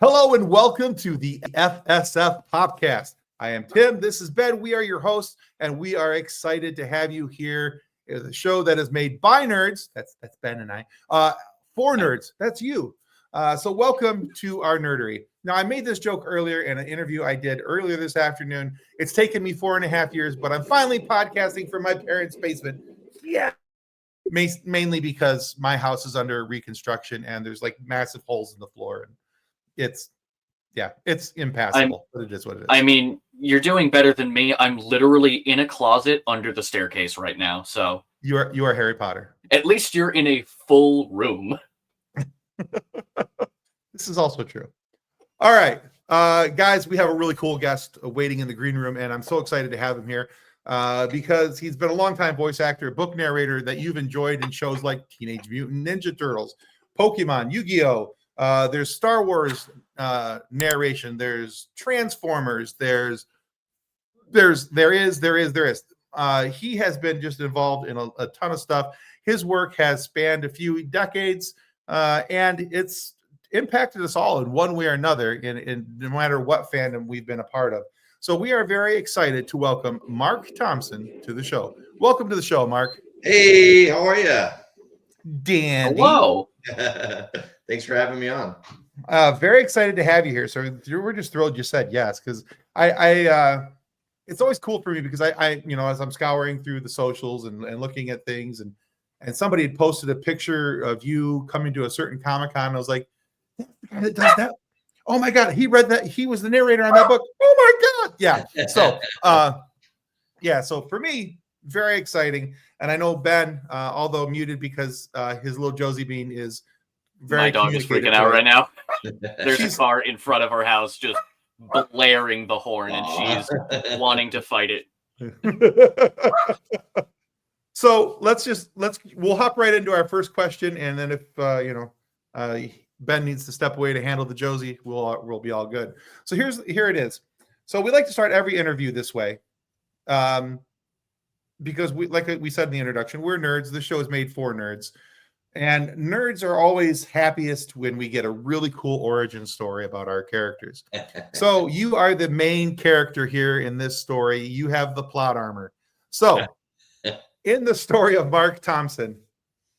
Hello and welcome to the FSF Popcast. I am Tim. This is Ben. We are your hosts, and we are excited to have you here. It's a show that is made by nerds. That's Ben and I. For nerds. That's you. So welcome to our nerdery. Now, I made this joke earlier in an interview I did earlier this afternoon. It's taken me 4.5 years, but I'm finally podcasting from my parents' basement. Yeah. Mainly because my house is under reconstruction and there's like massive holes in the floor. And it's impassable, but it is what it is. I mean, you're doing better than me. I'm literally in a closet under the staircase right now. So you are Harry Potter. At least you're in a full room. This is also true. All right, guys, we have a really cool guest waiting in the green room, and I'm so excited to have him here because he's been a longtime voice actor, book narrator that you've enjoyed in shows like Teenage Mutant Ninja Turtles, Pokemon, Yu-Gi-Oh! There's Star Wars narration. There's Transformers. There is. He has been just involved in a ton of stuff. His work has spanned a few decades, and it's impacted us all in one way or another, in no matter what fandom we've been a part of. So we are very excited to welcome Marc Thompson to the show. Welcome to the show, Marc. Hey, how are you? Dandy. Hello. Thanks for having me on. Very excited to have you here. So we're just thrilled you said yes, because I it's always cool for me because I as I'm scouring through the socials and looking at things and somebody had posted a picture of you coming to a certain Comic-Con. I was like, that does that? Oh my God, he read that. He was the narrator on that book. Oh my God. Yeah. So so for me, very exciting. And I know Ben, although muted because his little Josie Bean is very. My dog is freaking out right now. There's a car in front of her house just blaring the horn, and she's wanting to fight it. So we'll hop right into our first question, and then if Ben needs to step away to handle the Josie, we'll be all good. So here it is. So we like to start every interview this way, because we said in the introduction, we're nerds. This show is made for nerds. And nerds are always happiest when we get a really cool origin story about our characters. So you are the main character here in this story. You have the plot armor. So in the story of Marc Thompson,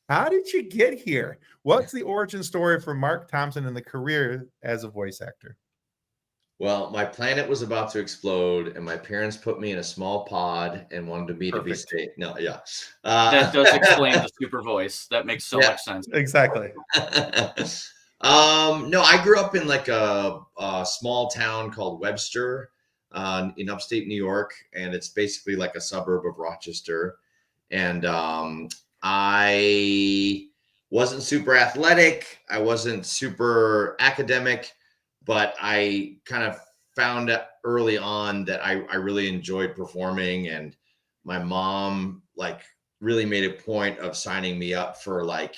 how did you get here? What's the origin story for Marc Thompson and the career as a voice actor? Well, my planet was about to explode, and my parents put me in a small pod and wanted me to be safe. No, yeah. That does explain the super voice. That makes so much sense. Exactly. No, I grew up in like a small town called Webster in upstate New York, and it's basically like a suburb of Rochester. And I wasn't super athletic. I wasn't super academic. But I kind of found out early on that I really enjoyed performing, and my mom really made a point of signing me up for like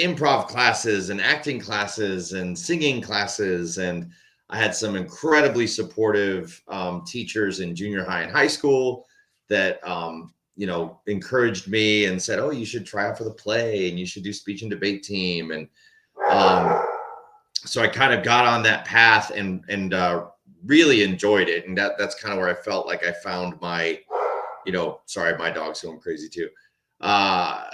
improv classes and acting classes and singing classes. And I had some incredibly supportive teachers in junior high and high school that encouraged me and said, "Oh, you should try out for the play, and you should do speech and debate team." And so I kind of got on that path and really enjoyed it. And that's kind of where I felt like I found my, sorry, my dog's going crazy too. Kind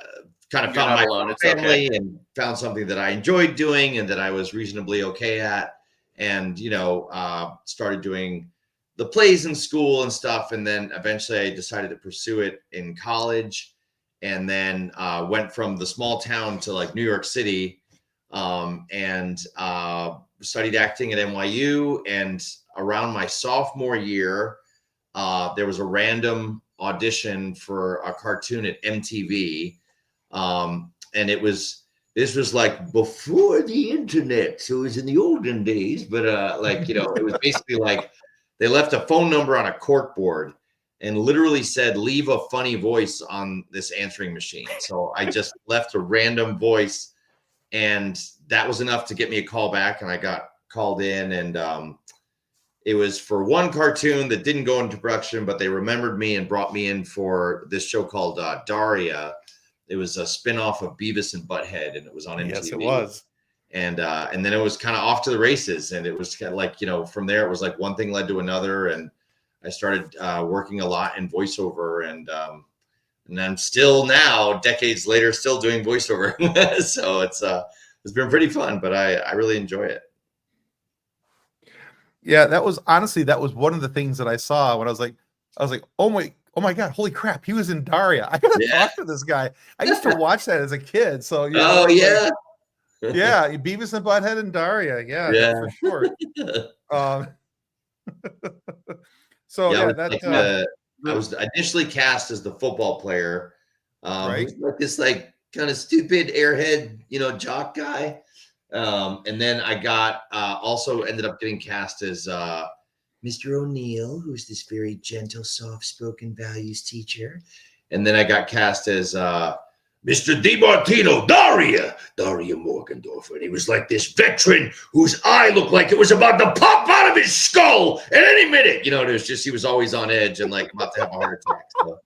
of found my family and found something that I enjoyed doing and that I was reasonably okay at. And, started doing the plays in school and stuff. And then eventually I decided to pursue it in college, and then went from the small town to like New York City. And studied acting at NYU. And around my sophomore year, there was a random audition for a cartoon at MTV. And this was like before the internet. So it was in the olden days, but it was basically like they left a phone number on a cork board and literally said, "Leave a funny voice on this answering machine." So I just left a random voice, and that was enough to get me a call back, and I got called in. And it was for one cartoon that didn't go into production, but they remembered me and brought me in for this show called Daria. It was a spinoff of Beavis and Butthead, and it was on MTV. Yes, it was. and then it was kind of off to the races, and it was kind of like, from there it was like one thing led to another, and I started working a lot in voiceover, and I'm still now, decades later, still doing voiceover. So it's been pretty fun, but I really enjoy it. Yeah, that was one of the things that I saw when I was like, oh my God, holy crap, he was in Daria. I gotta talk to this guy. I used to watch that as a kid. So yeah. Yeah, Beavis and Butthead and Daria. Yeah, for sure. So I was initially cast as the football player. Right. Who's like this like kind of stupid airhead, jock guy. And then I got also ended up getting cast as Mr. O'Neill, who's this very gentle, soft-spoken values teacher. And then I got cast as Mr. DiMartino, Daria Morgendorfer. And he was like this veteran whose eye looked like it was about to pop out of his skull at any minute. He was always on edge and like about to have a heart attack. So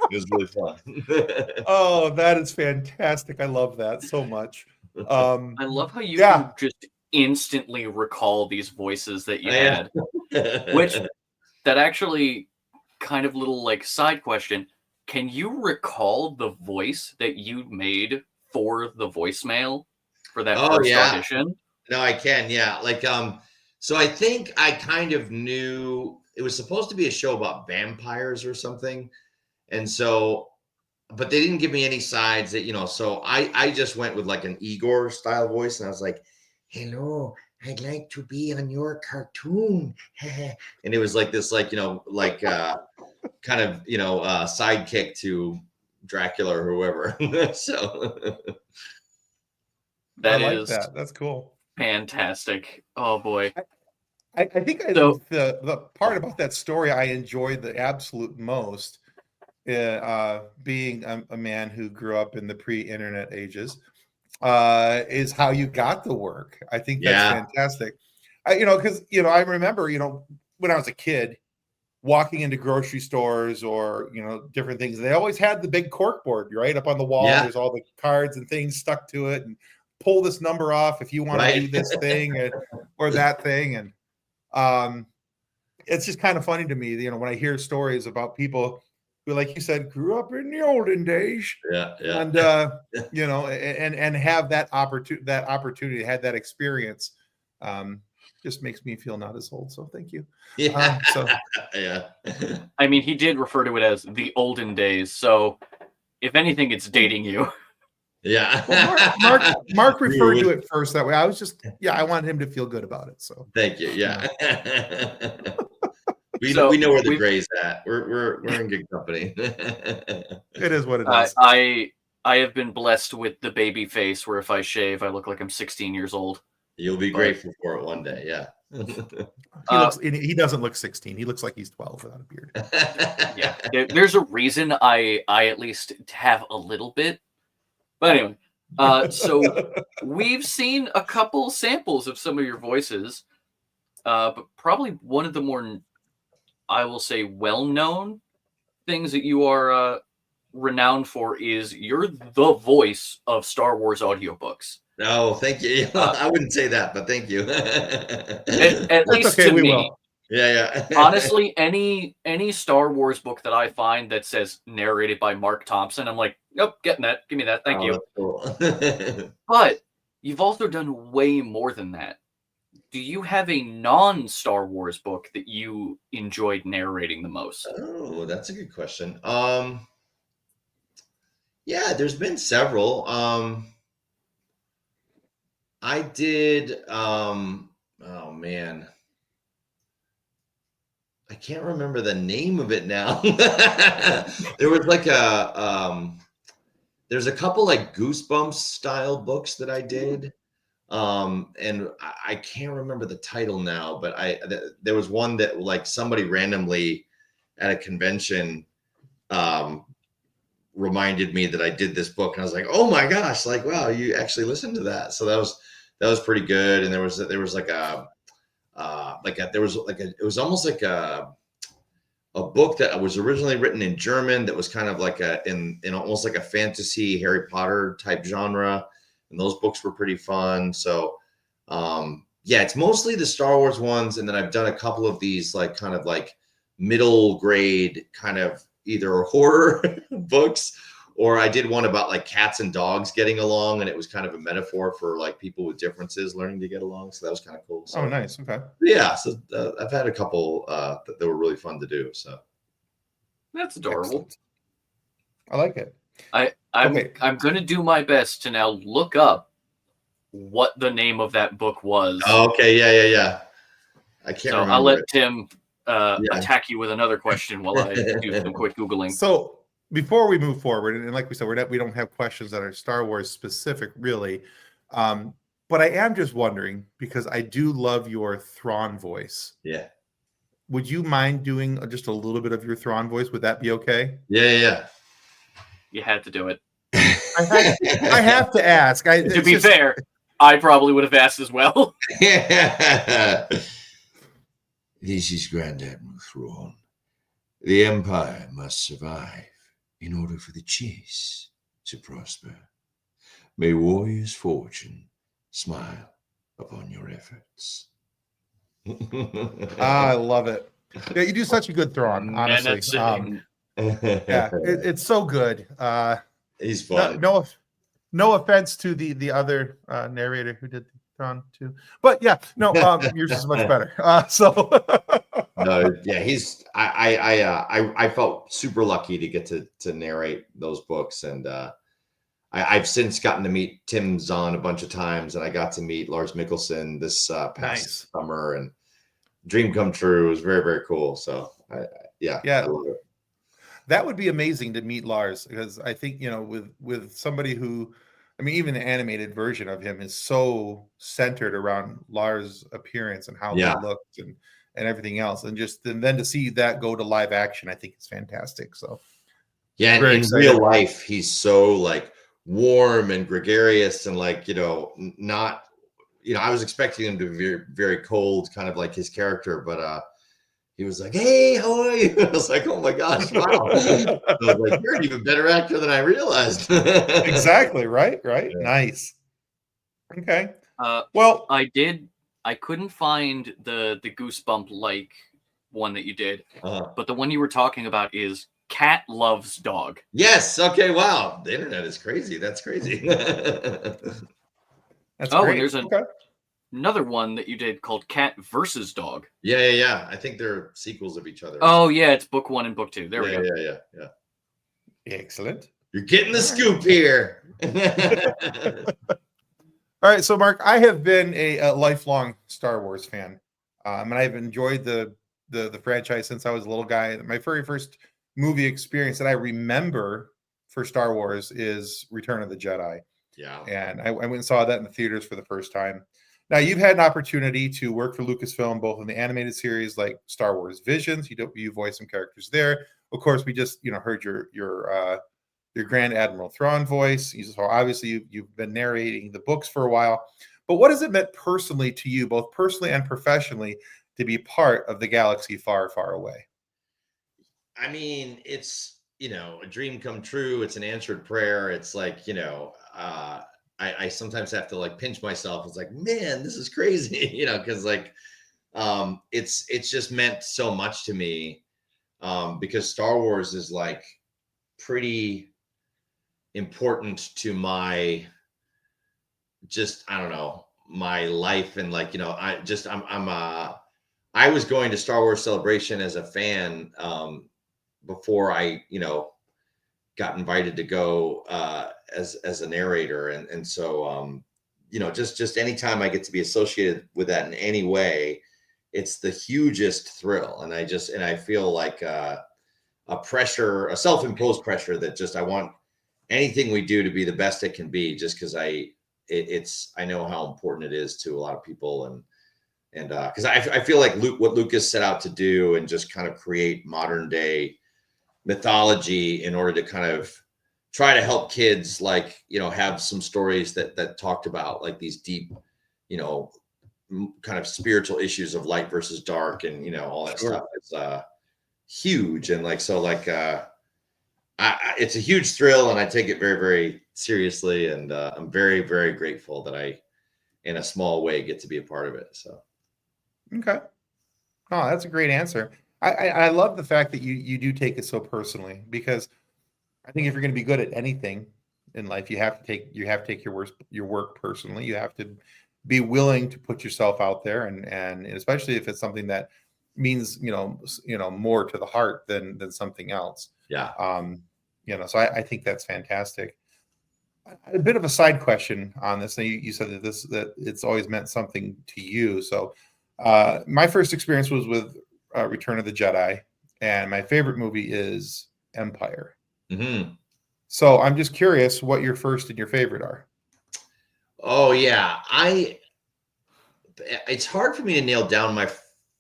it was really fun. Oh, that is fantastic. I love that so much. I love how you can just instantly recall these voices that you had. Which, that actually kind of little like side question. Can you recall the voice that you made for the voicemail for that first audition? No, I can. Yeah. Like, so I think I kind of knew it was supposed to be a show about vampires or something. And so, but they didn't give me any sides that, so I just went with like an Igor style voice. And I was like, hello, I'd like to be on your cartoon. And it was like this, like, kind of, sidekick to Dracula or whoever. So I like that. That's cool. Fantastic. Oh boy. I think the part about that story I enjoyed the absolute most, being a man who grew up in the pre-internet ages, is how you got the work. I think that's fantastic. Because I remember when I was a kid, walking into grocery stores or different things, they always had the big cork board right up on the wall. There's all the cards and things stuck to it, and pull this number off if you want to do this thing or that thing. And it's just kind of funny to me, when I hear stories about people who, like you said, grew up in the olden days, and and have that opportunity, had that experience. Just makes me feel not as old. So thank you. Yeah. I mean, he did refer to it as the olden days. So if anything, it's dating you. Yeah. Well, Mark referred to it first that way. I was just, I wanted him to feel good about it. So thank you. Yeah. We know where the gray's at. We're in good company. It is what it is. I have been blessed with the baby face where if I shave, I look like I'm 16 years old. You'll be grateful for it one day. Yeah. He doesn't look 16. He looks like he's 12 without a beard. Yeah. There's a reason I at least have a little bit. But anyway, so we've seen a couple samples of some of your voices, but probably one of the more, I will say, well-known things that you are renowned for is you're the voice of Star Wars audiobooks. Oh, thank you. I wouldn't say that, but thank you. At least okay, to me. Will. Yeah. Honestly, any Star Wars book that I find that says narrated by Marc Thompson, I'm like, nope, getting that. Give me that. Thank you. Cool. But you've also done way more than that. Do you have a non-Star Wars book that you enjoyed narrating the most? Oh, that's a good question. Yeah, there's been several. I did, oh man, I can't remember the name of it now. There was like there's a couple like Goosebumps style books that I did. And I can't remember the title now, but there was one that like somebody randomly at a convention, reminded me that I did this book, and I was like, oh my gosh, like, wow, you actually listened to that. So that was pretty good. And there was like it was almost like a book that was originally written in German that was kind of like in almost like a fantasy Harry Potter type genre. And those books were pretty fun. So Yeah, it's mostly the Star Wars ones, and then I've done a couple of these like kind of like middle grade kind of either horror books, or I did one about like cats and dogs getting along, and it was kind of a metaphor for like people with differences learning to get along. So that was kind of cool. So, Oh, nice. Okay. yeah, so I've had a couple that were really fun to do. So That's adorable. Excellent. I like it. I'm gonna do my best to now look up what the name of that book was. Oh, okay, yeah. I can't remember. I'll let Tim attack you with another question while I do some quick Googling. So before we move forward, and like we said, we don't have questions that are Star Wars specific, really. But I am just wondering, because I do love your Thrawn voice. Yeah. Would you mind doing just a little bit of your Thrawn voice? Would that be okay? Yeah. You had to do it. I have to ask. To be fair, I probably would have asked as well. This is Grand Admiral Thrawn. The Empire must survive in order for the chase to prosper. May warrior's fortune smile upon your efforts. I love it. Yeah, you do such a good Thrawn, honestly. Yeah, it's so good. He's fun. No offense to the other narrator who did Thrawn too, but yeah, no, yours is much better. No, yeah, he's. I felt super lucky to get to narrate those books, and I've since gotten to meet Tim Zahn a bunch of times, and I got to meet Lars Mikkelsen this past summer, and dream come true. It was very, very cool. So yeah, I love it. That would be amazing to meet Lars, because I think, with somebody who, I mean, even the animated version of him is so centered around Lars' appearance and how he looked and everything else, and then to see that go to live action, I think it's fantastic. So yeah, and in real life, he's so like warm and gregarious, and like not, I was expecting him to be very, very cold, kind of like his character, but he was like, "Hey, how are you?" I was like, "Oh my gosh, wow!" I was like, "You're an even better actor than I realized." Exactly. Right. Yeah. Nice. Okay. Well, I couldn't find the Goosebump like one that you did, but the one you were talking about is Cat Loves Dog. Yes. Okay. Wow. The internet is crazy. That's crazy. That's great. And there's another one that you did called Cat versus Dog. Yeah. I think they're sequels of each other. Oh yeah, it's book 1 and book 2. There we go. Yeah. Excellent. You're getting the scoop here. All right, so Mark, I have been a lifelong Star Wars fan, and I've enjoyed the franchise since I was a little guy. My very first movie experience that I remember for Star Wars is Return of the Jedi. Yeah, and I went and saw that in the theaters for the first time. Now, you've had an opportunity to work for Lucasfilm, both in the animated series like Star Wars Visions. You voice some characters there. Of course, we just heard your Grand Admiral Thrawn voice. So obviously you've been narrating the books for a while. But what has it meant personally to you, both personally and professionally, to be part of the galaxy far, far away? I mean, it's a dream come true. It's an answered prayer. It's like I sometimes have to like pinch myself. It's like, man, this is crazy, because like it's just meant so much to me, because Star Wars is like pretty important to my my life, and like I was going to Star Wars Celebration as a fan before I got invited to go as a narrator, and so just anytime I get to be associated with that in any way, it's the hugest thrill, and I feel like a self-imposed pressure that I want anything we do to be the best it can be, just because I know how important it is to a lot of people, and because I feel like what Lucas set out to do and just kind of create modern day mythology in order to kind of try to help kids have some stories that talked about like these deep kind of spiritual issues of light versus dark, and all that stuff is huge, and it's a huge thrill, and I take it very, very seriously, and I'm very, very grateful that I in a small way get to be a part of it. So Okay. Oh, that's a great answer. I love the fact that you do take it so personally, because I think if you're going to be good at anything in life, you have to take your work personally. You have to be willing to put yourself out there, and especially if it's something that means more to the heart than something else. yeah. So I think that's fantastic. A bit of a side question on this. Now, you said that it's always meant something to you. So my first experience was with Return of the Jedi, and my favorite movie is Empire. Mm-hmm. So I'm just curious what your first and your favorite are. Oh yeah, it's hard for me to nail down my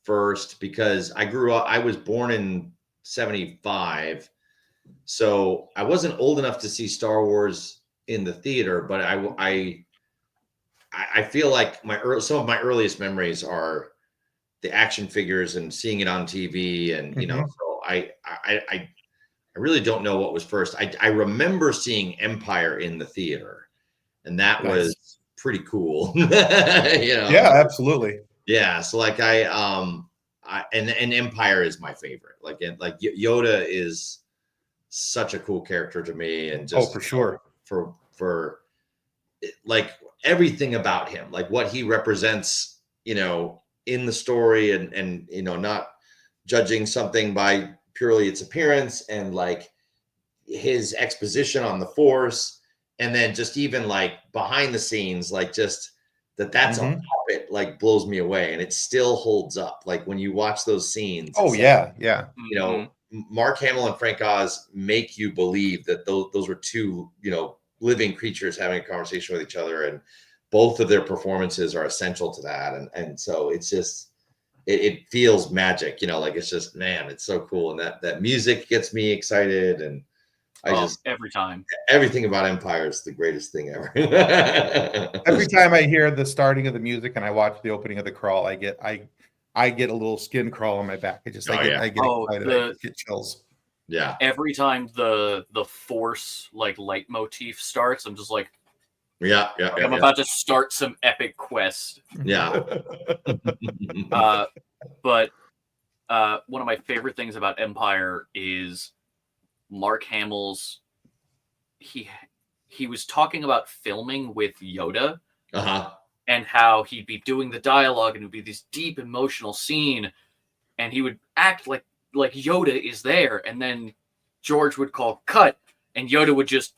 first because I was born in 75, so I wasn't old enough to see Star Wars in the theater, but I feel like some of my earliest memories are the action figures and seeing it on TV, and so I really don't know what was first. I remember seeing Empire in the theater, and that Nice. was pretty cool. Yeah, absolutely. Yeah, so like and Empire is my favorite. Like Yoda is such a cool character to me, and just for sure, for like everything about him, like what he represents, in the story, and not judging something by purely its appearance, and like his exposition on the Force, and then just even like behind the scenes, like just that's a puppet, like blows me away, and it still holds up. Like when you watch those scenes. Oh yeah, yeah. Mark Hamill and Frank Oz make you believe that those were two, living creatures having a conversation with each other, and both of their performances are essential to that. And so it's just, it feels magic, like it's just, man, it's so cool. And that music gets me excited. And every time, everything about Empire is the greatest thing ever. Every time I hear the starting of the music and I watch the opening of the crawl, I get a little skin crawl on my back. I get excited. I get chills. Yeah. Every time the Force like leitmotif starts, I'm just like, yeah. I'm about to start some epic quest. Yeah. But one of my favorite things about Empire is Mark Hamill's. He was talking about filming with Yoda, and how he'd be doing the dialogue, and it would be this deep emotional scene, and he would act like Yoda is there, and then George would call cut, and Yoda would just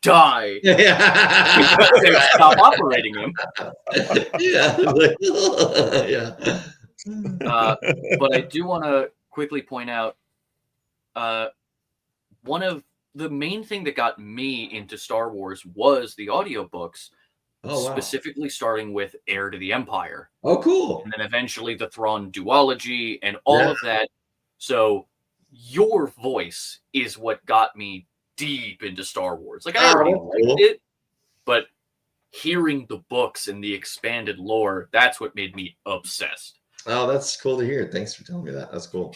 die because they would stop operating him. But I do want to quickly point out one of the main thing that got me into Star Wars was the audiobooks, specifically starting with Heir to the Empire. Oh, cool. And then eventually the Thrawn duology and all of that. So your voice is what got me deep into Star Wars. Like, I already liked it, but hearing the books and the expanded lore, that's what made me obsessed. Oh, that's cool to hear. Thanks for telling me that. That's cool.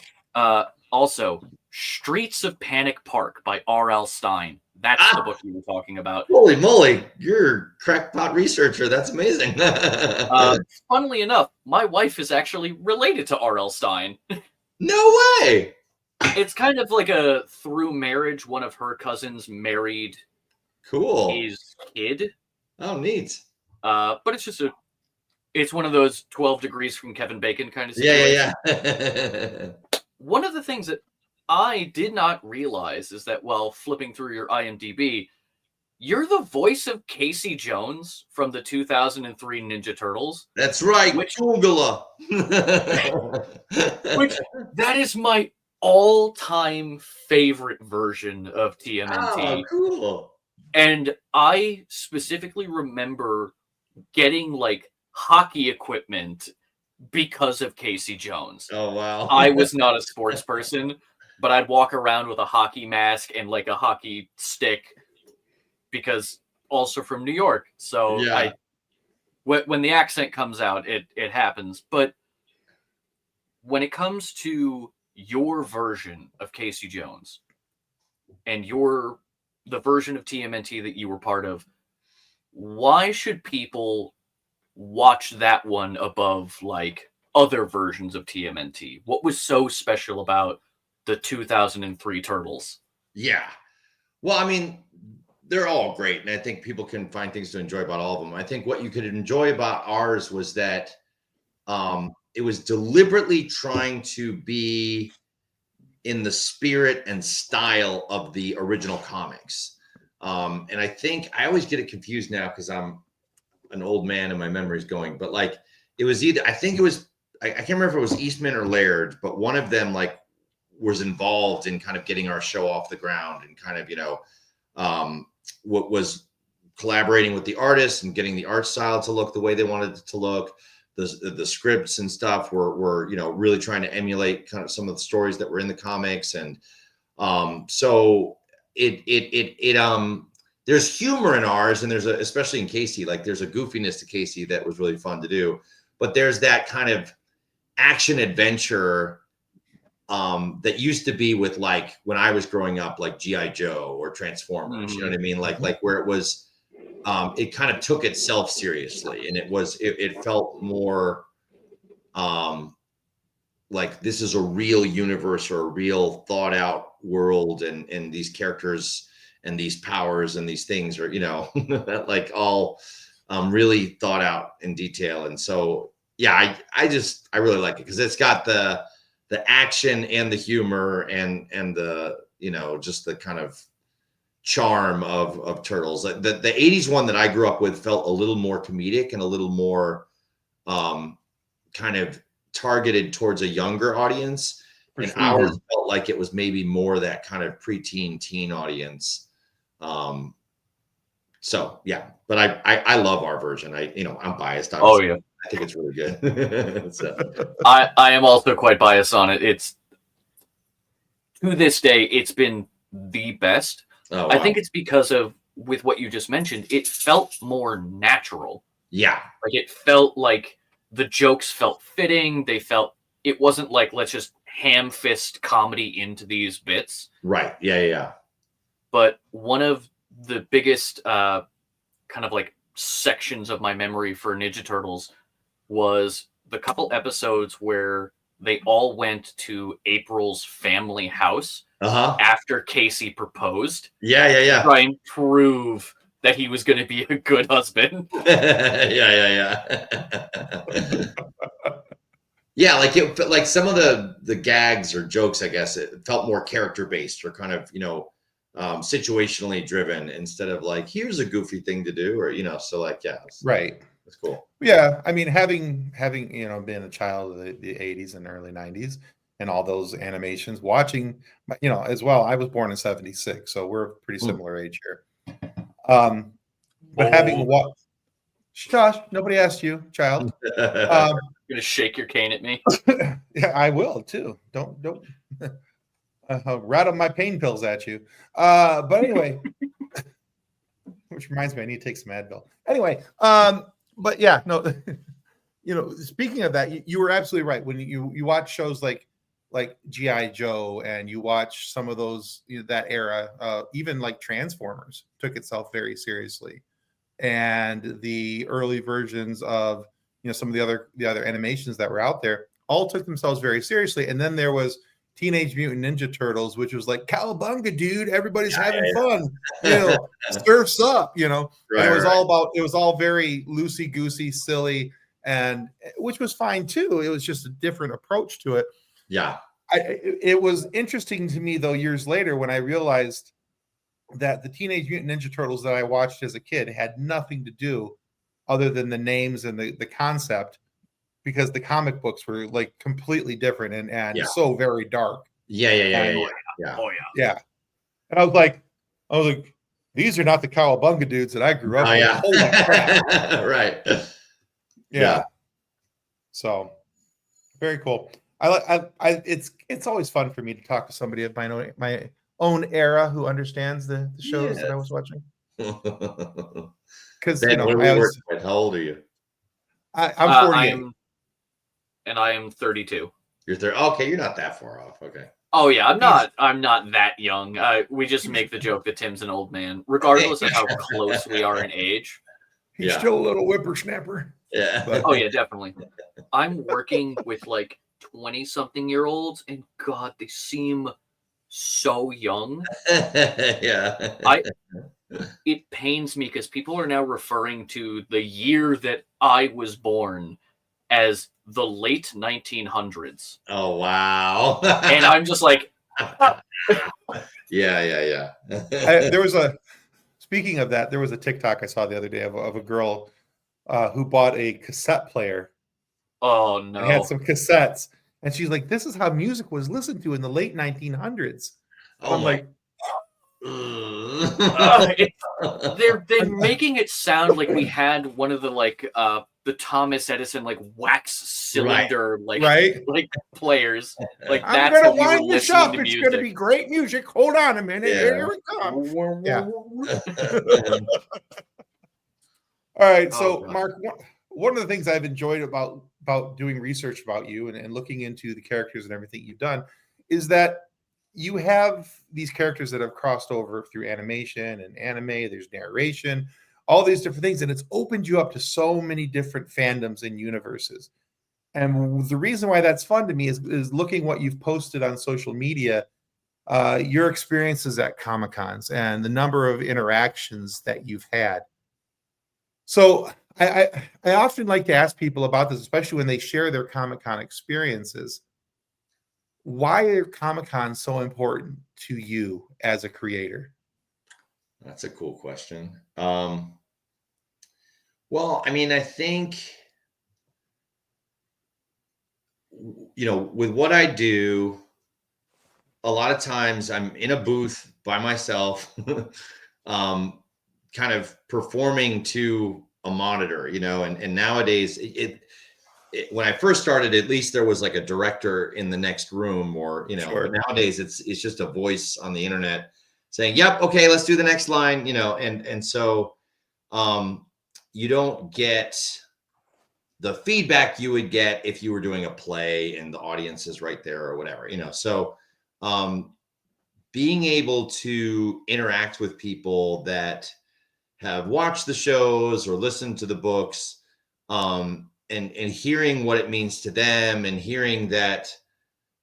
Also, Streets of Panic Park by R.L. Stine. That's the book you were talking about. Holy moly, you're a crackpot researcher. That's amazing. Funnily enough, my wife is actually related to R.L. Stine. No way! It's kind of like a through marriage. One of her cousins married his kid. Oh, neat. But it's one of those 12 degrees from Kevin Bacon kind of situation. Yeah. One of the things that I did not realize is that while flipping through your IMDb, you're the voice of Casey Jones from the 2003 Ninja Turtles. That's right, Googler. Which that is my all-time favorite version of TMNT. Oh, cool. And I specifically remember getting like hockey equipment because of Casey Jones. Oh, wow. I was not a sports person, but I'd walk around with a hockey mask and like a hockey stick because also from New York. So when the accent comes out, it happens. But when it comes to your version of Casey Jones and the version of TMNT that you were part of, why should people watch that one above like other versions of TMNT? What was so special about the 2003 Turtles? Yeah. Well, I mean, they're all great, and I think people can find things to enjoy about all of them. I think what you could enjoy about ours was that it was deliberately trying to be in the spirit and style of the original comics. And I think I always get it confused now because I'm an old man and my memory's going, but like it was either, I think it was, I can't remember if it was Eastman or Laird, but one of them like was involved in kind of getting our show off the ground and kind of, what was collaborating with the artists and getting the art style to look the way they wanted it to look. The scripts and stuff were really trying to emulate kind of some of the stories that were in the comics. And so there's humor in ours, and there's especially in Casey, like there's a goofiness to Casey that was really fun to do, but there's that kind of action adventure that used to be with like when I was growing up, like G.I. Joe or Transformers, you know what I mean? Like where it was, it kind of took itself seriously, and it felt more like this is a real universe or a real thought out world, and these characters and these powers and these things are, like all really thought out in detail. And so, yeah, I really like it because it's got the action and the humor and the, just the kind of charm of Turtles. The 80s one that I grew up with felt a little more comedic and a little more kind of targeted towards a younger audience. And ours felt like it was maybe more that kind of preteen teen audience. So yeah, but I love our version. I'm biased. Obviously. Oh yeah. I think it's really good. So. I am also quite biased on it. It's to this day, it's been the best. Oh, wow. I think it's because of, with what you just mentioned, it felt more natural. Yeah. Like it felt like the jokes felt fitting. It wasn't like, let's just ham fist comedy into these bits. Right. Yeah. But one of the biggest kind of like sections of my memory for Ninja Turtles was the couple episodes where they all went to April's family house after Casey proposed. Yeah. To try and prove that he was going to be a good husband. Yeah. Yeah, like some of the gags or jokes, I guess, it felt more character based or kind of, situationally driven instead of like, here's a goofy thing to do, or, so like, yeah. Right. That's cool. Yeah. I mean, having, been a child of the 80s and early 90s and all those animations, watching, as well, I was born in 76, so we're pretty similar age here. But having what? Shush, nobody asked you, child. You're gonna shake your cane at me. Yeah, I will too. Don't rattle my pain pills at you. But anyway, which reminds me, I need to take some Advil. Anyway, but yeah, no, speaking of that, you were absolutely right. When you watch shows like G.I. Joe and you watch some of those, that era, even like Transformers took itself very seriously. And the early versions of, some of the other animations that were out there all took themselves very seriously. And then there was Teenage Mutant Ninja Turtles, which was like, cowabunga, dude, everybody's having fun, surfs up, Right, and it was all very loosey goosey, silly, and which was fine too. It was just a different approach to it. Yeah. It was interesting to me though, years later, when I realized that the Teenage Mutant Ninja Turtles that I watched as a kid had nothing to do other than the names and the concept, because the comic books were like completely different and so very dark. Yeah. Oh yeah. And I was like, these are not the cowabunga dudes that I grew up with. Yeah. Holy crap. Right. Yeah. So very cool. It's always fun for me to talk to somebody of my own era who understands the shows that I was watching. Because how old are you? I'm 48. I am 32. You're 30. Okay, you're not that far off. Okay. Oh yeah, I'm not that young. We just make the joke that Tim's an old man, regardless of how close we are in age. He's Yeah. still a little whippersnapper. Yeah. But- Oh yeah, definitely. I'm working with like 20-something-year-olds, and God, they seem so young. Yeah. It pains me because people are now referring to the year that I was born as the late 1900s, Oh wow. and I'm just like, Yeah. there was a speaking of that, there was a TikTok I saw the other day of a girl who bought a cassette player oh and had no. some cassettes, and she's like, "This is how music was listened to in the late 1900s." Oh I'm my. like, They're making it sound like we had one of the Thomas Edison like wax cylinder right? like players. Like I'm that's gonna how we were wind this listening up. to It's music. gonna be great music. Hold on a minute. Yeah. Here it comes. Yeah. All right. So, God. Mark, one of the things I've enjoyed about doing research about you and looking into the characters and everything you've done is that you have these characters that have crossed over through animation and anime. There's narration, all these different things, and it's opened you up to so many different fandoms and universes. And the reason why that's fun to me is looking what you've posted on social media, your experiences at Comic-Cons and the number of interactions that you've had. So I often like to ask people about this, especially when they share their Comic-Con experiences. Why are Comic-Con so important to you as a creator? That's a cool question. Well, I mean, I think, with what I do, a lot of times I'm in a booth by myself, kind of performing to a monitor, and nowadays when I first started, at least there was like a director in the next room, or Sure. but nowadays it's just a voice on the internet saying, "Yep, okay, let's do the next line," and so you don't get the feedback you would get if you were doing a play and the audience is right there or whatever, so being able to interact with people that have watched the shows or listened to the books, and hearing what it means to them, and hearing that,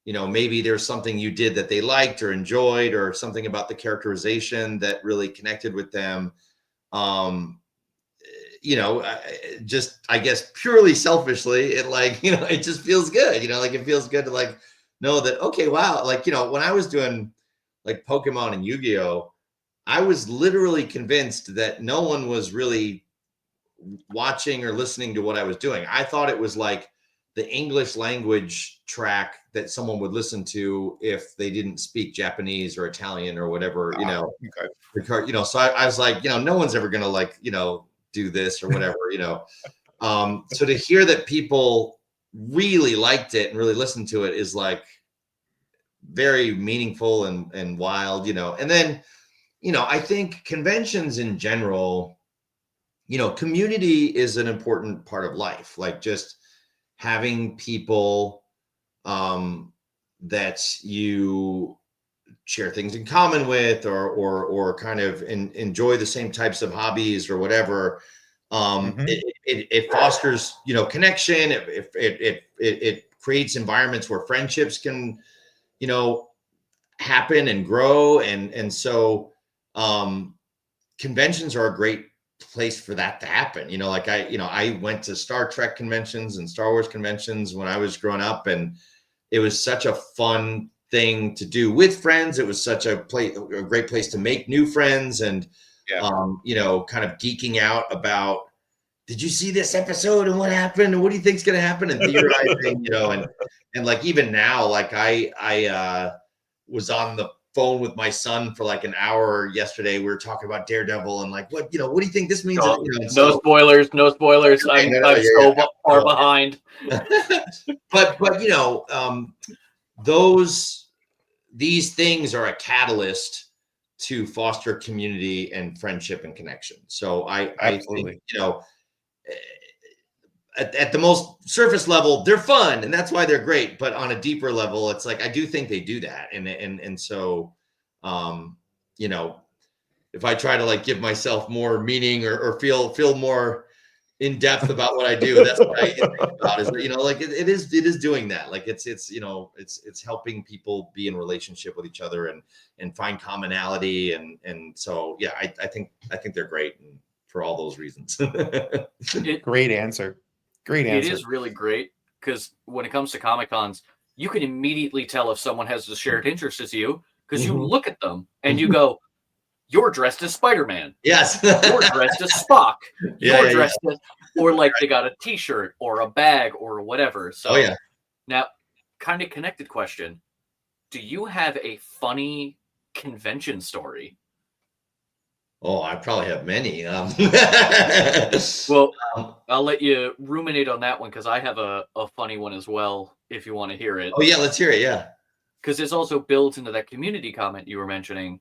maybe there's something you did that they liked or enjoyed, or something about the characterization that really connected with them. Just, I guess, purely selfishly, it just feels good, it feels good to know that, okay, wow. When I was doing like Pokemon and Yu-Gi-Oh, I was literally convinced that no one was really watching or listening to what I was doing. I thought it was like the English language track that someone would listen to if they didn't speak Japanese or Italian or whatever, Okay. So I was like, no one's ever gonna do this or whatever, so to hear that people really liked it and really listened to it is like very meaningful and wild, and then, I think conventions in general, community is an important part of life. Like just having people that you share things in common with, or kind of enjoy the same types of hobbies or whatever. Mhm. It fosters, connection. It creates environments where friendships can, happen and grow. And so conventions are a great place for that to happen. I went to Star Trek conventions and Star Wars conventions when I was growing up, and it was such a fun thing to do with friends. It was such a great place to make new friends, and Yeah. kind of geeking out about, did you see this episode and what happened and what do you think's going to happen, and theorizing, and like even now, like I was on the phone with my son for like an hour yesterday. We were talking about Daredevil and like, what do you think this means? No spoilers. No spoilers. I'm so far behind. But these things are a catalyst to foster community and friendship and connection. So I think, at the most surface level, they're fun and that's why they're great. But on a deeper level, it's like, I do think they do that. And so, if I try to like give myself more meaning or feel more in depth about what I do, that's what I think about is, you know, like it is doing that. Like it's, you know, it's helping people be in relationship with each other and find commonality. And so, yeah, I think they're great for all those reasons. Great answer. Great answer. It is really great because when it comes to Comic Cons, you can immediately tell if someone has a shared interest as you because you look at them and you go, "You're dressed as Spider-Man." Yes. You're dressed as Spock. Yeah, You're dressed as, or like they got a T-shirt or a bag or whatever. So, Oh yeah. Now, kind of connected question: do you have a funny convention story? Oh, I probably have many. Well, I'll let you ruminate on that one because I have a funny one as well. If you want to hear it. Oh yeah, let's hear it. Yeah. Because this also builds into that community comment you were mentioning.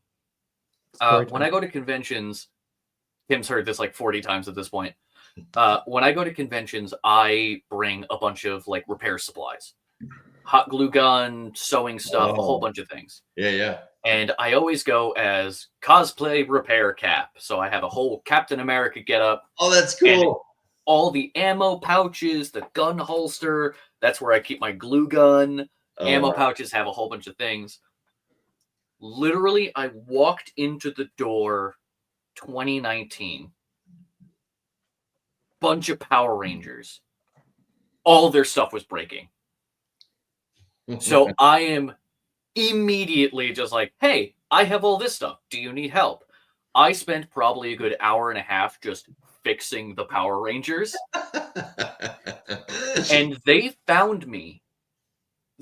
When I go to conventions, Tim's heard this like 40 times at this point. When I go to conventions, I bring a bunch of like repair supplies, hot glue gun, sewing stuff, a whole bunch of things. Yeah, yeah. And I always go as cosplay repair Cap. So I have a whole Captain America getup. Oh, that's cool. All the ammo pouches, the gun holster. That's where I keep my glue gun. Ammo pouches have a whole bunch of things. Literally, I walked into the door 2019. Bunch of Power Rangers. All their stuff was breaking. So I am immediately just like, hey, I have all this stuff. Do you need help? I spent probably a good hour and a half just fixing the Power Rangers. And they found me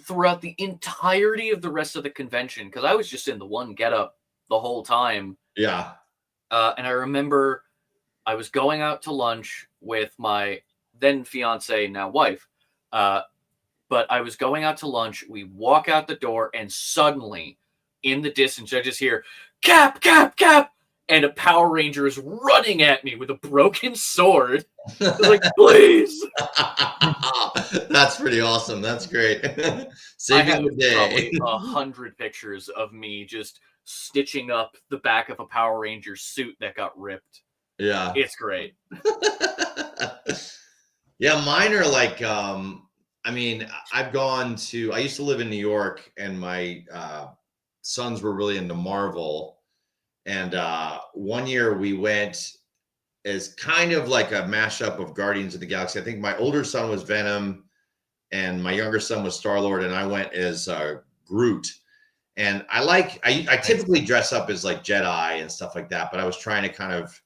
throughout the entirety of the rest of the convention because I was just in the one getup the whole time. Yeah. And I remember I was going out to lunch with my then fiance, now wife. But I was going out to lunch. We walk out the door, and suddenly, in the distance, I just hear, Cap, Cap, Cap! And a Power Ranger is running at me with a broken sword. I was like, please! That's pretty awesome. That's great. I have the day. probably 100 pictures of me just stitching up the back of a Power Ranger suit that got ripped. Yeah. It's great. Yeah, mine are like, I mean, I used to live in New York, and my sons were really into Marvel. And one year we went as kind of like a mashup of Guardians of the Galaxy. I think my older son was Venom and my younger son was Star-Lord, and I went as Groot. And I typically dress up as like Jedi and stuff like that, but I was trying to kind of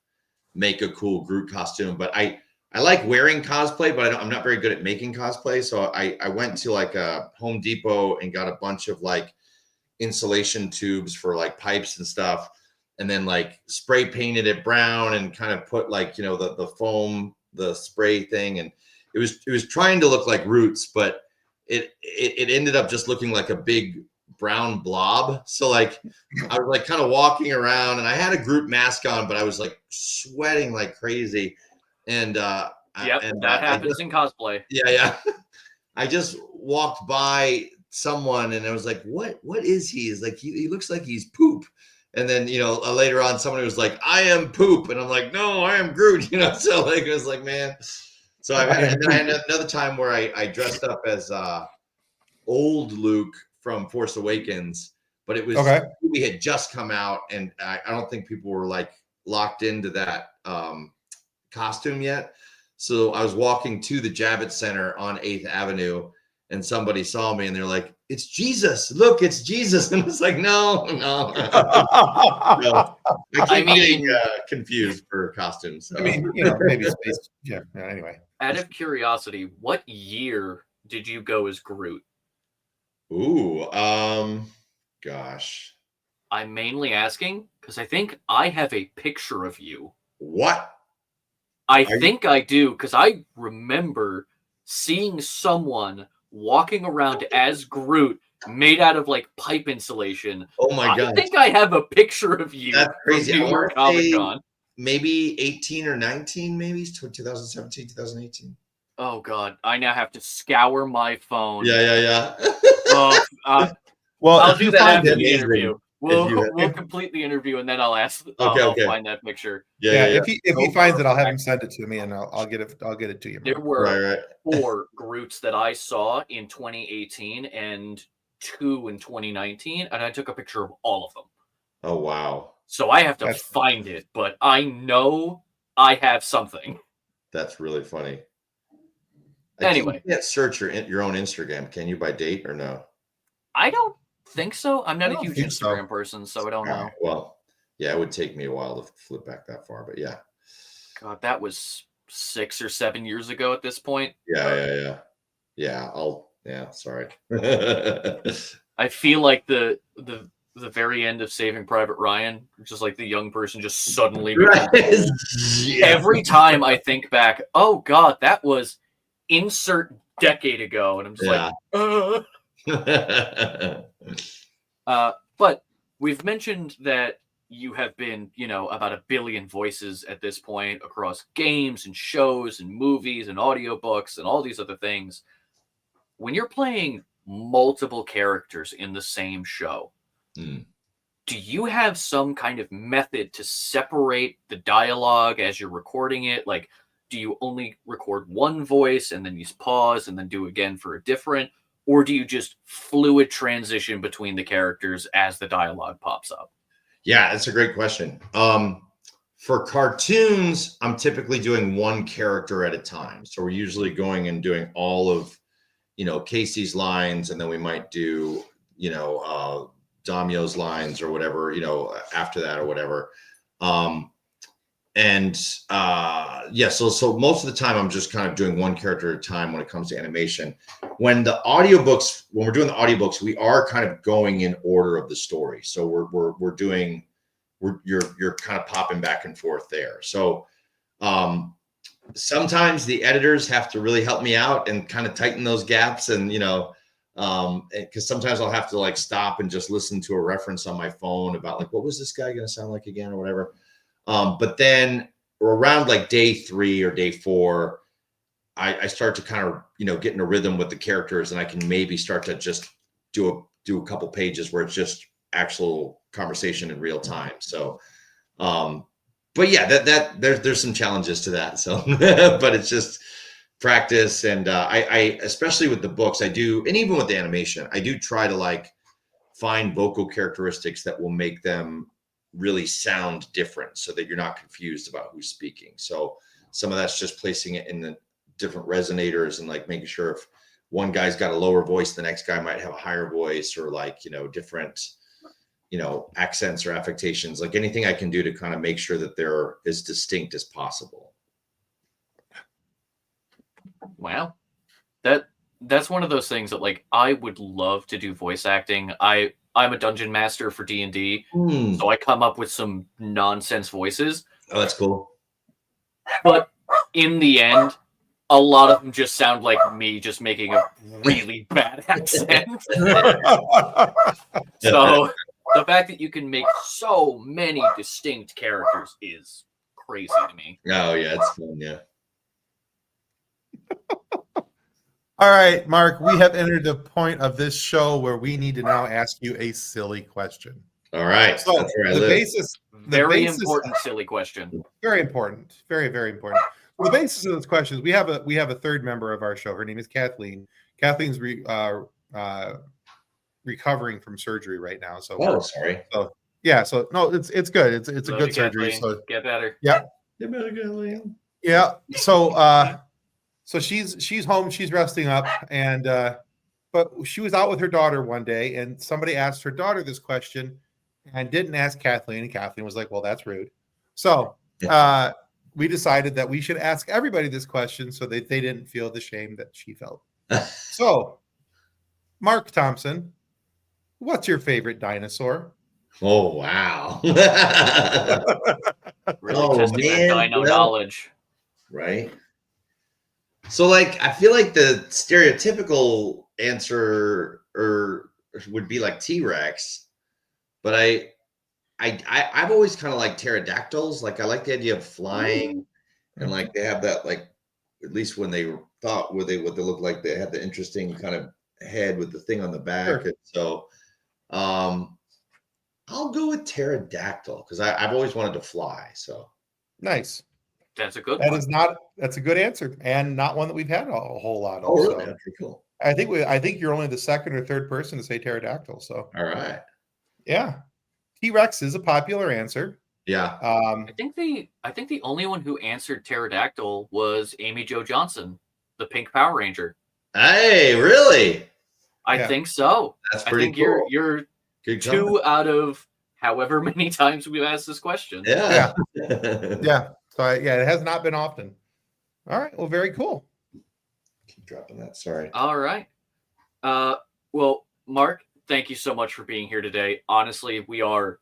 make a cool Groot costume. But I like wearing cosplay, but I'm not very good at making cosplay. So I went to like a Home Depot and got a bunch of like insulation tubes for like pipes and stuff. And then like spray painted it brown and kind of put like, you know, the foam, the spray thing. And it was trying to look like Roots, but it ended up just looking like a big brown blob. So like I was like kind of walking around, and I had a Groot mask on, but I was like sweating like crazy. And that happens in cosplay. Yeah. I just walked by someone and I was like, what is he? He's like, he looks like he's poop. And then, you know, later on, somebody was like, I am poop. And I'm like, no, I am Groot, you know? So like, it was like, man. So I had another time where I dressed up as old Luke from Force Awakens, but it was, we had just come out, and I don't think people were like locked into that costume yet. So I was walking to the Javits Center on 8th Avenue, and somebody saw me and they're like, it's Jesus. Look, it's Jesus. And it's like, no. I keep getting confused for costumes. So. I mean, you know, maybe space. Yeah. Anyway. Out of curiosity, what year did you go as Groot? Ooh, gosh. I'm mainly asking because I think I have a picture of you. What? I think I do, because I remember seeing someone walking around as Groot made out of like pipe insulation. Oh my God. I think I have a picture of you. That's crazy. From New York Comic Con. Maybe 18 or 19, maybe 2017, 2018. Oh God. I now have to scour my phone. Yeah. Well, I'll do that after the interview. We'll complete the interview and then I'll ask. I'll find that picture. Yeah. If he finds it, I'll have him send it to me and I'll get it to you. There were 4 Groots that I saw in 2018 and 2 in 2019, and I took a picture of all of them. Oh wow! So I have to find it, but I know I have something. That's really funny. Anyway, you can't search your own Instagram, can you, by date or no? I don't think so. I'm not a huge Instagram person, so I don't know. Well, yeah, it would take me a while to flip back that far, but yeah. God, that was 6 or 7 years ago at this point. Yeah. Sorry. I feel like the very end of Saving Private Ryan, just like the young person just suddenly. Every time I think back, oh God, that was insert decade ago, and I'm just but we've mentioned that you have been, about 1 billion voices at this point across games and shows and movies and audiobooks and all these other things. When you're playing multiple characters in the same show, do you have some kind of method to separate the dialogue as you're recording it? Like, do you only record one voice and then you pause and then do again for a different? Or do you just fluid transition between the characters as the dialogue pops up? Yeah, that's a great question. For cartoons, I'm typically doing one character at a time. So we're usually going and doing all of, Casey's lines, and then we might do, Damio's lines or whatever, after that or whatever. So most of the time I'm just kind of doing one character at a time when it comes to animation. When we're doing the audiobooks, we are kind of going in order of the story. So you're kind of popping back and forth there. So sometimes the editors have to really help me out and kind of tighten those gaps, and because sometimes I'll have to like stop and just listen to a reference on my phone about like, what was this guy going to sound like again or whatever. But then around like day 3 or day 4, I start to kind of, get in a rhythm with the characters, and I can maybe start to just do a couple pages where it's just actual conversation in real time. So, but yeah, there's some challenges to that. So, but it's just practice. And I, especially with the books, I do, and even with the animation, I do try to like find vocal characteristics that will make them really sound different so that you're not confused about who's speaking. So some of that's just placing it in the different resonators and like making sure if one guy's got a lower voice, the next guy might have a higher voice, or like, different, accents or affectations, like anything I can do to kind of make sure that they're as distinct as possible. Wow. That's one of those things that like, I would love to do voice acting. I'm a dungeon master for D&D, so I come up with some nonsense voices. Oh, that's cool. But in the end, a lot of them just sound like me just making a really bad accent. So the fact that you can make so many distinct characters is crazy to me. Oh, yeah, it's fun, yeah. All right, Mark, we have entered the point of this show where we need to now ask you a silly question. All right. So very important silly question. Very important. Very, very important. Well, the basis of this question is we have a third member of our show. Her name is Kathleen. Kathleen's recovering from surgery right now. So sorry. So yeah, so no, it's good. It's a good surgery. So get better. Yeah. Get better, Kathleen. Yeah. So she's home, she's resting up, and but she was out with her daughter one day, and somebody asked her daughter this question and didn't ask Kathleen, and Kathleen was like, well, that's rude. So we decided that we should ask everybody this question so that they didn't feel the shame that she felt. So, Marc Thompson, what's your favorite dinosaur? Oh, wow. Really testing that dino knowledge. Right. So, like, I feel like the stereotypical answer would be like T-Rex, but I've always kind of liked pterodactyls. Like, I like the idea of flying, and like they have that, like, at least when they thought what they look like, they had the interesting kind of head with the thing on the back. Sure. And so, I'll go with pterodactyl because I've always wanted to fly. So Nice. That's a good That one. is not. That's a good answer, and not one that we've had a whole lot of. oh really? So Okay, cool. I think you're only the second or third person to say pterodactyl. So All right. yeah, T-Rex is a popular answer. Yeah. I think the only one who answered pterodactyl was Amy Jo Johnson, the Pink Power Ranger. Hey, really? I Yeah. think so. That's I pretty think cool. you're Good two out of however many times we've asked this question. Yeah. Yeah. So it has not been often. All right. Well, very cool. Keep dropping that. Sorry. All right. Well, Mark, thank you so much for being here today. Honestly, we are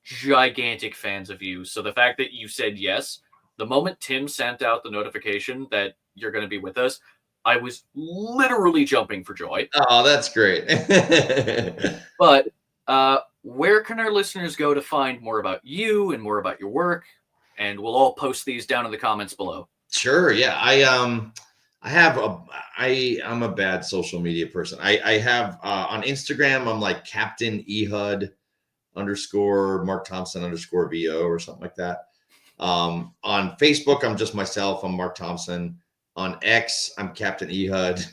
gigantic fans of you. So the fact that you said yes, the moment Tim sent out the notification that you're going to be with us, I was literally jumping for joy. Oh, that's great. But where can our listeners go to find more about you and more about your work? And we'll all post these down in the comments below. Sure. Yeah. I'm a bad social media person. I have on Instagram, I'm like Captain Ehud _ Marc Thompson _ VO or something like that. On Facebook, I'm just myself. I'm Marc Thompson. On X, I'm Captain Ehud.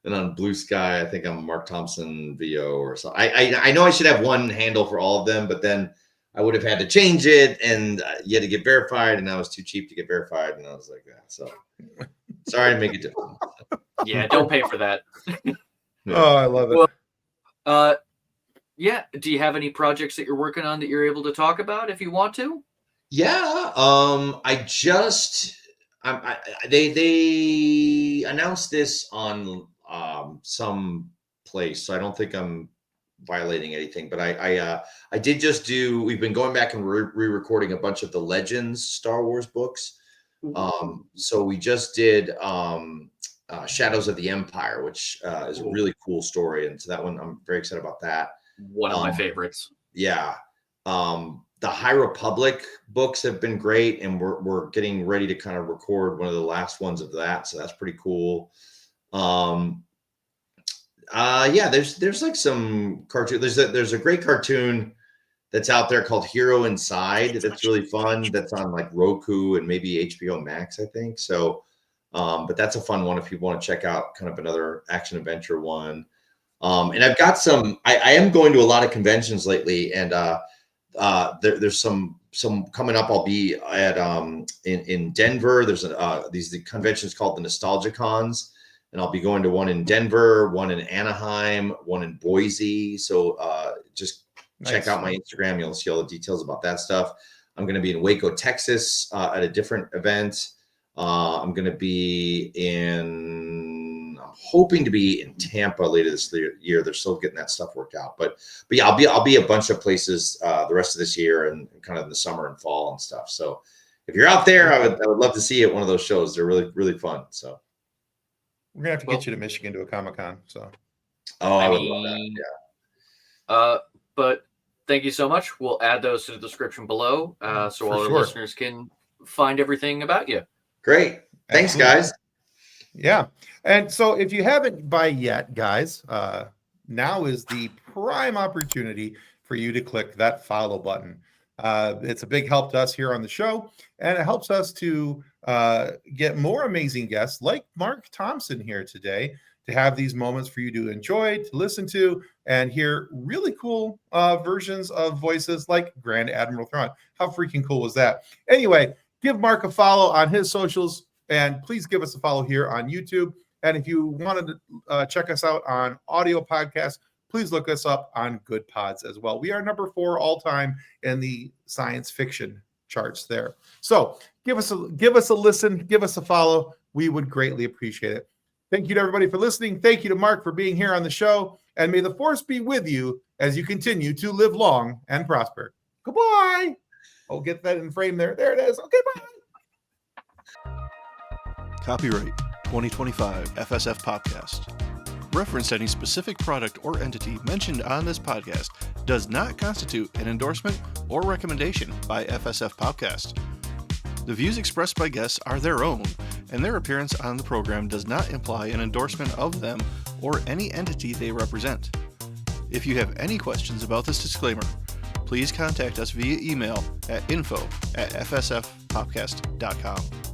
And on Blue Sky, I think I'm Marc Thompson VO or so. I know I should have one handle for all of them, but then I would have had to change it, and you had to get verified, and I was too cheap to get verified, and I was like that. So sorry to make it difficult. Yeah, don't pay for that. Oh, I love it. Well, yeah. Do you have any projects that you're working on that you're able to talk about if you want to? Yeah. They announced this on some place, so I don't think I'm violating anything, but I did just do. We've been going back and re-recording a bunch of the Legends Star Wars books. So we just did Shadows of the Empire, which is a really cool story, and so that one I'm very excited about that. One of my favorites. Yeah. The High Republic books have been great, and we're getting ready to kind of record one of the last ones of that, so that's pretty cool. Yeah, there's like some cartoon. There's a great cartoon that's out there called Hero Inside. That's really fun. That's on like Roku and maybe HBO Max, I think. So, but that's a fun one if you want to check out kind of another action adventure one. And I've got some. I am going to a lot of conventions lately, and there's some coming up. I'll be at in Denver. There's these conventions called the Nostalgia Cons. And I'll be going to one in Denver, one in Anaheim, one in Boise. So just check out my Instagram. You'll see all the details about that stuff. I'm going to be in Waco, Texas at a different event. I'm going to be I'm hoping to be in Tampa later this year. They're still getting that stuff worked out. But yeah, I'll be a bunch of places the rest of this year and kind of in the summer and fall and stuff. So if you're out there, I would love to see you at one of those shows. They're really, really fun. So. We're gonna have to get you to Michigan to a Comic-Con. So, I would love that. Yeah. But thank you so much. We'll add those to the description below, so all our listeners can find everything about you. Great. Thanks, guys. Yeah, and so if you haven't by yet, guys, now is the prime opportunity for you to click that follow button. It's a big help to us here on the show, and it helps us to get more amazing guests like Marc Thompson here today to have these moments for you to enjoy, to listen to, and hear really cool versions of voices like Grand Admiral Thrawn. How freaking cool was that? Anyway, give Marc a follow on his socials, and please give us a follow here on YouTube. And if you wanted to check us out on audio podcasts, please look us up on Good Pods as well. We are number 4 all time in the science fiction charts there. So give us a listen, give us a follow. We would greatly appreciate it. Thank you to everybody for listening. Thank you to Marc for being here on the show. And may the force be with you as you continue to live long and prosper. Goodbye. I'll get that in frame there. There it is. Okay, bye. Copyright 2025 FSF Podcast. Reference to any specific product or entity mentioned on this podcast does not constitute an endorsement or recommendation by FSF Podcast. The views expressed by guests are their own, and their appearance on the program does not imply an endorsement of them or any entity they represent. If you have any questions about this disclaimer, please contact us via email at info@fsfpopcast.com.